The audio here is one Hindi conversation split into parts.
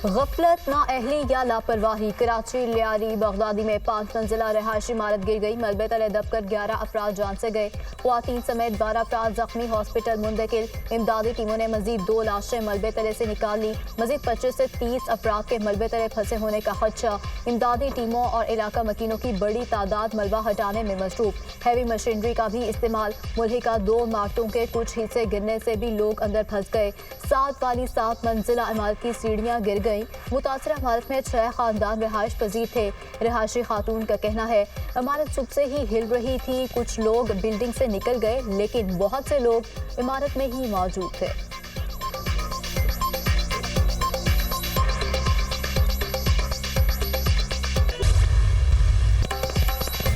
गफलत, नाअहली या लापरवाही। कराची लियारी बगदादी में 5 मंजिला रहायशी इमारत गिर गई। मलबे तले दबकर 11 अफराद जान से गए। ख्वातीन समेत 12 अफराद जख्मी, हॉस्पिटल मुंतकिल। इमदादी टीमों ने मजीद 2 लाशें मलबे तले से निकाल ली। मजीद 25 से 30 अफराद के मलबे तले फंसे होने का खदशा। इमदादी टीमों और इलाका मकीनों की बड़ी तादाद मलबा हटाने में मसरूफ। हैवी मशीनरी का भी इस्तेमाल। मुल्हिका 2 इमारतों के कुछ हिस्से गिरने से भी लोग अंदर फंस गए। 7 वाली 7 मंजिला इमारत की सीढ़ियां गिर गई। मुतासरा इमारत में 6 खानदान रिहाइश पजीर थे। रिहायशी खातून का कहना है इमारत सुबह से ही हिल रही थी। कुछ लोग बिल्डिंग से निकल गए, लेकिन बहुत से लोग इमारत में ही मौजूद थे।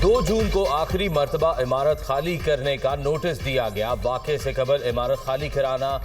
दो जून को आखिरी मर्तबा इमारत खाली करने का नोटिस दिया गया। वाक़े से कबल इमारत खाली कराने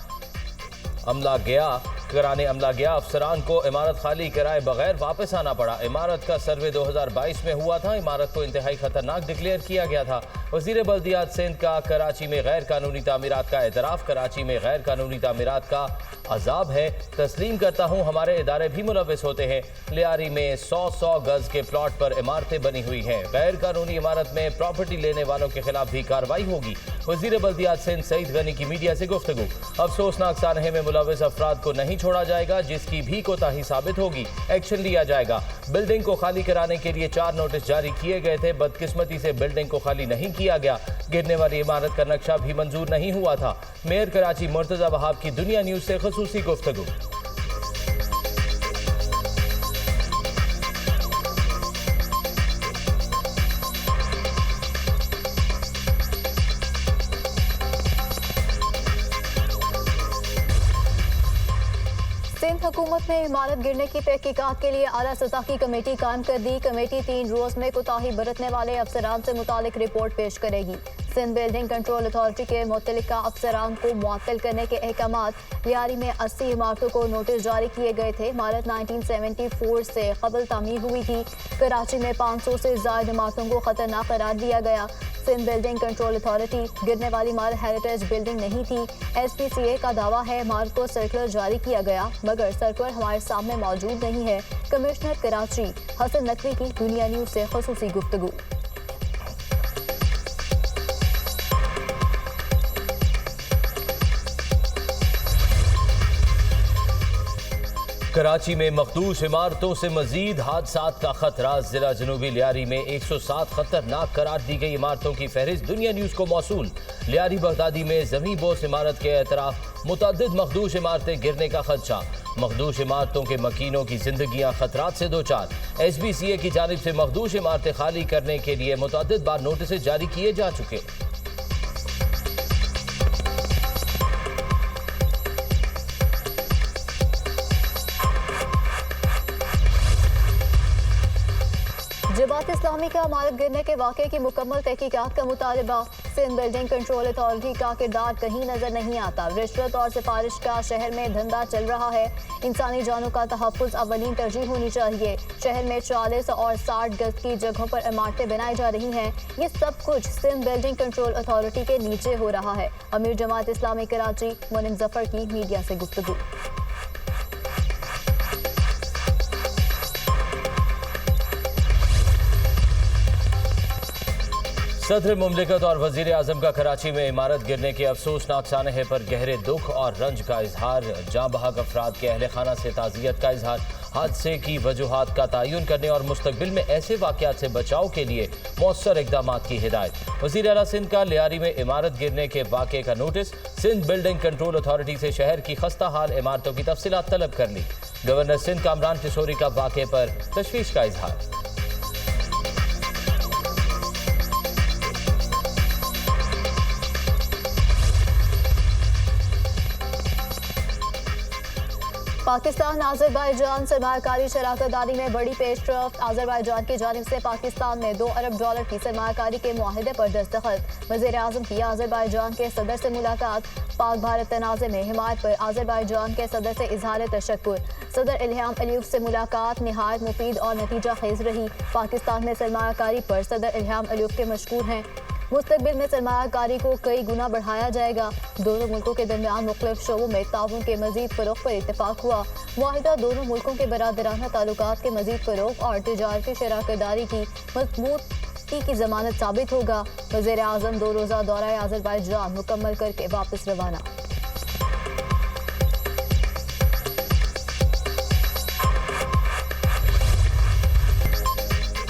अमला गया। अफसरान को इमारत खाली कराए बगैर वापस आना पड़ा। इमारत का सर्वे 2022 में हुआ था। इमारत को इंतहाई खतरनाक डिक्लेयर किया गया था। वज़ीर बल्दियात सिंध का कराची में गैर कानूनी तामीरात का एतराफ़। कराची में गैर कानूनी तामीरात का अजाब है। तस्लीम करता हूँ हमारे इदारे भी मुलव्वस होते हैं। लियारी में 100 गज के प्लॉट पर इमारतें बनी हुई हैं। गैर कानूनी इमारत में प्रॉपर्टी लेने वालों के खिलाफ भी कार्रवाई होगी। वज़ीर बल्दियात सिंध सईद गनी की मीडिया से गुफ्तगू। अफसोसनाक सानहे में मुलव्वस अफराद को नहीं छोड़ा जाएगा। जिसकी भी कोताही साबित होगी एक्शन लिया जाएगा। बिल्डिंग को खाली कराने के लिए 4 नोटिस जारी किए गए थे। बदकिस्मती से बिल्डिंग को खाली नहीं किया गया। गिरने वाली इमारत का नक्शा भी मंजूर नहीं हुआ था। मेयर कराची मुर्तजा वहाब की दुनिया न्यूज से खुसूसी गुफ्तगू। सिंध हुकूमत ने इमारत गिरने की तहकीकात के लिए आला सतह की कमेटी कायम कर दी। कमेटी 3 रोज में कोताही बरतने वाले अफसरान से मुतालिक रिपोर्ट पेश करेगी। सिंध बिल्डिंग कंट्रोल अथॉरिटी के मुतल्लिका अफसरान को मुअत्तल करने के अहकामात। लियारी में 80 इमारतों को नोटिस जारी किए गए थे। इमारत 1974 से कबल तामीर हुई थी। कराची में 500 से ज़ायद इमारतों को खतरनाक करार दिया गया। सिंध बिल्डिंग कंट्रोल अथॉरिटी गिरने वाली इमारत हेरिटेज बिल्डिंग नहीं थी। SPCA का दावा है इमारत को सर्कुलर जारी किया गया, मगर सर्कुलर हमारे सामने मौजूद नहीं है। कमिश्नर कराची हसन नकवी की दुनिया न्यूज से खुसूसी गुफ्तगू। कराची में मखदूश इमारतों से मजीद हादसात का खतरा। जिला जनूबी लियारी में 107 खतरनाक करार दी गई इमारतों की फहरिस्त दुनिया न्यूज को मौसूल। लियारी बगदादी में जमीन बोस इमारत के एतराफ मुतअद्दिद मखदूश इमारतें गिरने का खदशा। मखदूश इमारतों के मकीनों की जिंदगियां खतरात से दो चार। SPCA की जानिब से मखदूश इमारतें खाली करने के लिए मुतअद्दिद बार नोटिस जारी किए जा चुके। जमात इस्लामी का इमारत गिरने के वाक़े की मुकम्मल तहकीकात का मुतालबा। सिंध बिल्डिंग कंट्रोल अथॉरिटी का किरदार कहीं नजर नहीं आता। रिश्वत और सिफारिश का शहर में धंधा चल रहा है। इंसानी जानों का तहफ़्फ़ुज़ अव्वलीन तरजीह होनी चाहिए। शहर में 40 और 60 गज की जगहों पर इमारतें बनाई जा रही हैं। ये सब कुछ सिंध बिल्डिंग कंट्रोल अथॉरिटी के नीचे हो रहा है। अमीर जमात इस्लामी कराची मुनिम जफर की मीडिया से गुफ्तगू। सदर मुमलिकत और वजीर आजम का कराची में इमारत गिरने के अफसोसनाक सानहे पर गहरे दुख और रंज का इजहार। जाँ बहक अफराद के अहल खाना से ताज़ियत का इजहार। हादसे की वजूहात का तयन करने और मुस्तकबिल में ऐसे वाक़यात से बचाव के लिए मौसर इक़दाम की हिदायत। वज़ीर आला सिंध का लियारी में इमारत गिरने के वाक़े का notice. Sindh building control authority से शहर की खस्ता हाल इमारतों की तफसीलात तलब कर ली। गवर्नर सिंध कामरान तिसोरी का वाक़े पर तशवीश का इजहार। पाकिस्तान आज़रबाईजान सरमायाकारी शराकतदारी में बड़ी पेशरफ्त। आज़रबाईजान की जानिब से पाकिस्तान में $2 अरब की सरमायाकारी के मुआहदे पर दस्तखत। वज़ीर आज़म की आज़रबाईजान के सदर से मुलाकात। पाक भारत तनाज़े में हिमायत पर आज़रबाईजान के सदर से इजहार तशक्कुर। सदर इल्हाम अलीफ से मुलाकात निहायत मुफीद और नतीजा खेज रही। पाकिस्तान में सरमायाकारी पर सदर इल्हाम अलीफ के मशकूर हैं। मुस्तकबिल में सरमायाकारी को कई गुना बढ़ाया जाएगा। दोनों मुल्कों के दरमियान मुख्तलिफ शोबों में ताउन के मजीद फरोग पर इत्तेफाक हुआ। मुआहिदा दोनों मुल्कों के बरादराना ताल्लुकात के मजीद फरोग और तिजारती शराकतदारी की मजबूती की जमानत साबित होगा। वज़ीर आज़म 2 रोज़ा दौरा अज़रबैजान मुकम्मल करके वापस रवाना।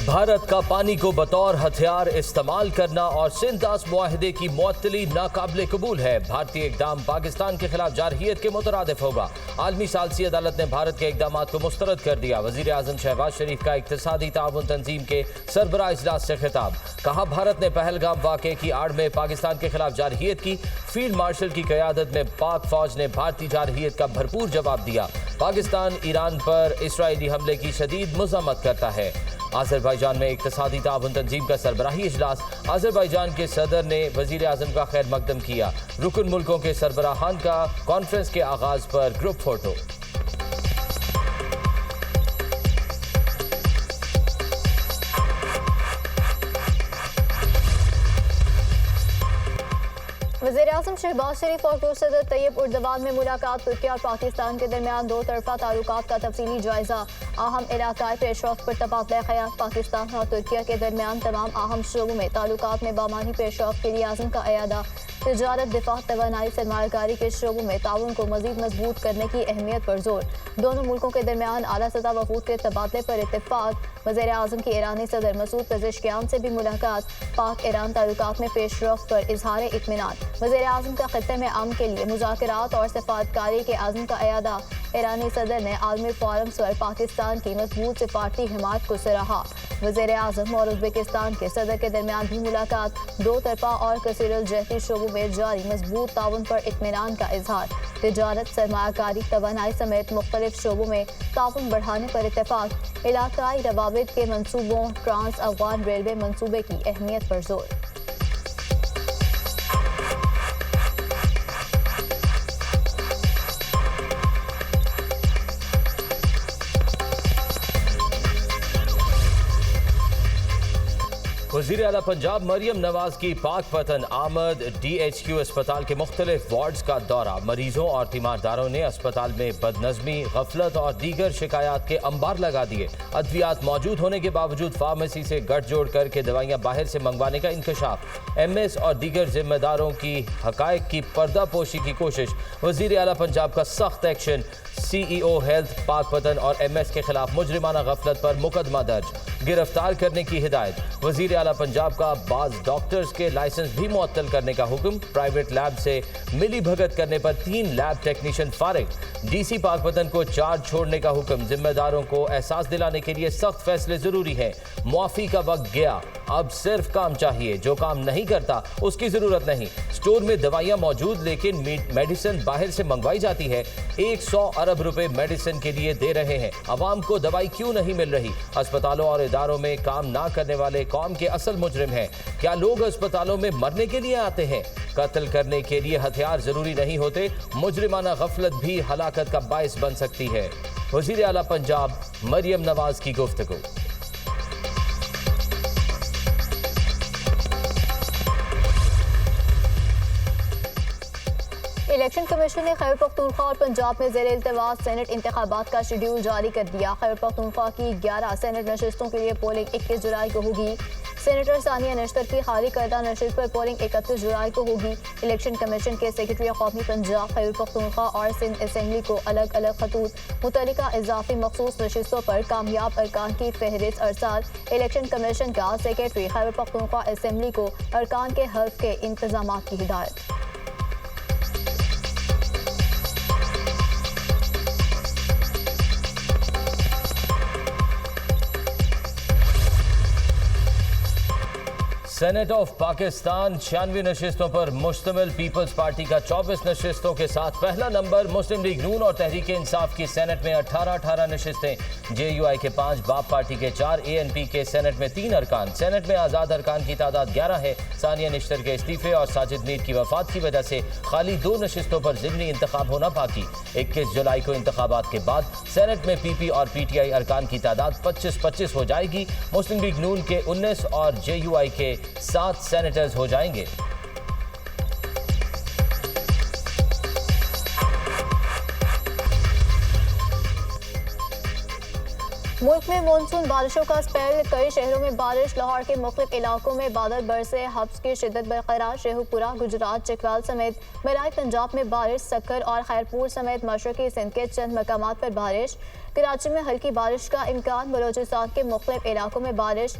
भारत का पानी को बतौर हथियार इस्तेमाल करना और सिंध-दास मुआहिदे की मुअत्तली नाकाबिले कबूल है। भारतीय इकदाम पाकिस्तान के खिलाफ जारहियत के मुतरादिफ होगा। आलमी सालसी अदालत ने भारत के इकदामात को मुस्तरद कर दिया। वज़ीर आज़म शहबाज शरीफ का इक्तिसादी ताउन तंजीम के सरबराह इजलास से खिताब। कहा, भारत ने पहलगाम वाक़े की आड़ में पाकिस्तान के खिलाफ जारहियत की। फील्ड मार्शल की क़यादत में पाक फौज ने भारतीय जारहियत का भरपूर जवाब दिया। पाकिस्तान ईरान पर इसराइली हमले की शदीद मज़म्मत करता है। अज़रबैजान में इक्तिसादी ताउन तंजीम का सरबराही इजलास। अज़रबैजान के सदर ने वज़ीर आज़म का खैर मकदम किया। रुकन मुल्कों के सरबराहान का कॉन्फ्रेंस के आगाज़ पर ग्रुप फोटो। वज़ीर आज़म शहबाज शरीफ और तुर्क सदर तैयब उर्दवान में मुलाकात। तुर्की और पाकिस्तान के दरमियान 2 तरफ़ा ताल्लुकात का तफसीली जायजा। अहम इलाकाई पेशरफ्त पर तबादला ख्याल। पाकिस्तान और तुर्की के दरमियान तमाम अहम शोबों में ताल्लुकात में बामानी पेशरफ्त के लिए आज़म का अयादा। तिजारत, दिफा, तवानाई, सरमायाकारी के शोबों में ताउन को मज़ीद मजबूत करने की अहमियत पर जोर। दोनों मुल्कों के दरमियान आला सतह वफूद के तबादले पर इत्तेफाक। वज़ीर आज़म की ईरानी सदर मसूद पेज़ेशकियान से भी मुलाकात। पाक ईरान ताल्लुकात में पेशरफ्त पर इजहार इत्मीनान। वज़ीर आज़म का खित्ते में अमन के लिए मुज़ाकरात और सफारतकारी के आज़म का अयादा। ईरानी सदर ने आलमी फोरम्स पर पाकिस्तान की मजबूत सिफारती हिमायत को सराहा। वज़ीर आज़म और उज़्बेकिस्तान के सदर के दरमियान भी मुलाकात। 2 तरफ़ा और कसीरुल जहती शोबों में जारी मजबूत ताउन पर इत्मीनान का इजहार। तिजारत, सरमायाकारी, तवानाई समेत मुख्तलिफ शोबों में ताउन बढ़ाने पर इत्तेफाक। इलाकाई रवाबित के मनसूबों, ट्रांस अफगान रेलवे मनसूबे की अहमियत पर जोर। वज़ीर आला पंजाब मरियम नवाज की पाक पतन आमद। DHQ अस्पताल के मुख्तलिफ वार्ड्स का दौरा। मरीजों और तीमारदारों ने अस्पताल में बदनज़मी, गफलत और दीगर शिकायत के अंबार लगा दिए। अद्वियात मौजूद होने के बावजूद फार्मेसी से गठजोड़ करके दवाइयाँ बाहर से मंगवाने का इंकशाफ। MS और दीगर जिम्मेदारों की हकायक की पर्दापोशी की कोशिश। वज़ीर आला पंजाब का सख्त एक्शन। CEO हेल्थ पाक पतन और MS के खिलाफ मुजरिमाना गफलत पर मुकदमा दर्ज। गिरफ्तार करने की हिदायत। वज़ीर आला पंजाब का बाज़ डॉक्टर्स के लाइसेंस भी मुअत्तल करने का हुक्म। प्राइवेट लैब से मिली भगत करने पर 3 लैब टेक्नीशियन फारिग। DC पाकपतन को चार्ज छोड़ने का हुक्म। जिम्मेदारों को एहसास दिलाने के लिए सख्त फैसले जरूरी है। मुआफी का वक्त गया, अब सिर्फ काम चाहिए। जो काम नहीं करता उसकी जरूरत नहीं। स्टोर में दवाइयाँ मौजूद लेकिन मेडिसिन बाहर से मंगवाई जाती है। 100 अरब रुपए मेडिसिन के लिए दे रहे हैं। अवाम को दवाई क्यों नहीं मिल रही? अस्पतालों और इदारों में काम ना करने वाले कौम के असल मुजरिम हैं। क्या लोग अस्पतालों में मरने के लिए आते हैं? कत्ल करने के लिए हथियार जरूरी नहीं होते। मुजरिमाना गफलत भी हलाकत का बायस बन सकती है। वज़ीर आला पंजाब मरियम नवाज की गुफ्तगू। इलेक्शन कमीशन ने खैबर पख्तूनख्वा और पंजाब में ज़ेर इल्तिवास सेनेट इंतखाबात का शेड्यूल जारी कर दिया। खैबर पख्तूनख्वा की 11 सेनेट नशिस्तों के लिए पोलिंग 21 जुलाई को होगी। सेनेटर सानिया नश्तर की खाली करदा नशिस्त पर पोलिंग 31 जुलाई को होगी। इलेक्शन कमीशन के सेक्रेटरी कौमी पंजाब, खैबर पख्तूनख्वा और सिंध असेंबली को अलग अलग खतूत मुतल्लिका इजाफी मखसूस नशिस्तों पर कामयाब अरकान की फहरिस्त अरसाल। इलेक्शन कमीशन का सेक्रेटरी खैबर पख्तूनख्वा असेंबली को अरकान के हल्फ के इंतजाम की हिदायत। सेनेट ऑफ पाकिस्तान 96 नशिस्तों पर मुश्तमिल पीपल्स पार्टी का 24 नशिस्तों के साथ पहला नंबर। मुस्लिम लीग नून और तहरीक इंसाफ की सेनेट में 18 नशिस्तें। JUI के 5, बाप पार्टी के 4, ANP के सेनेट में 3 अरकान। सेनेट में आज़ाद अरकान की तादाद 11 है। सानिया नश्तर के इस्तीफे और साजिद मीर की वफात की वजह से खाली 2 नशिस्तों पर ज़िमनी इंतखाब होना बाकी। 21 जुलाई को इंतखाबात के बाद सेनेट में PP और PTI अरकान की तादाद 25-25 हो जाएगी। मुस्लिम लीग नून के 19 और JUI के 7 सैनिटाइज हो जाएंगे। मुल्क में मानसून बारिशों का स्पेल, कई शहरों में बारिश। लाहौर के मुख्तलिफ इलाकों में बादल बरसे, हब्स की शिद्दत बरकरार। शेखुपुरा, गुजरात, चकवाल समेत मराई पंजाब में बारिश। सक्कर और खैरपुर समेत मशरकी सिंध के चंद मकामात पर बारिश। कराची में हल्की बारिश का इम्कान। बलोचिस्तान के मुख्तलिफ इलाकों में बारिश।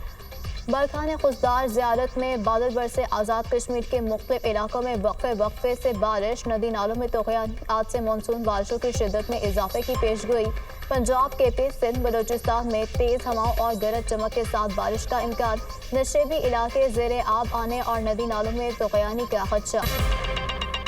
बरखाने खुशदार ज़ियारत में बादल बरसे। आज़ाद कश्मीर के मुख्तलिफ इलाकों में वक्फे से बारिश। नदी नालों में तूफ़ान। आज से मानसून बारिशों की शिद्दत में इजाफे की पेशगोई। पंजाब, KP, सिंध, बलोचिस्तान में तेज़ हवाओं और गरज चमक के साथ बारिश का इम्कान। नशेबी इलाके ज़ेरे आब आने और नदी नालों में तूफ़ानी का खदशा।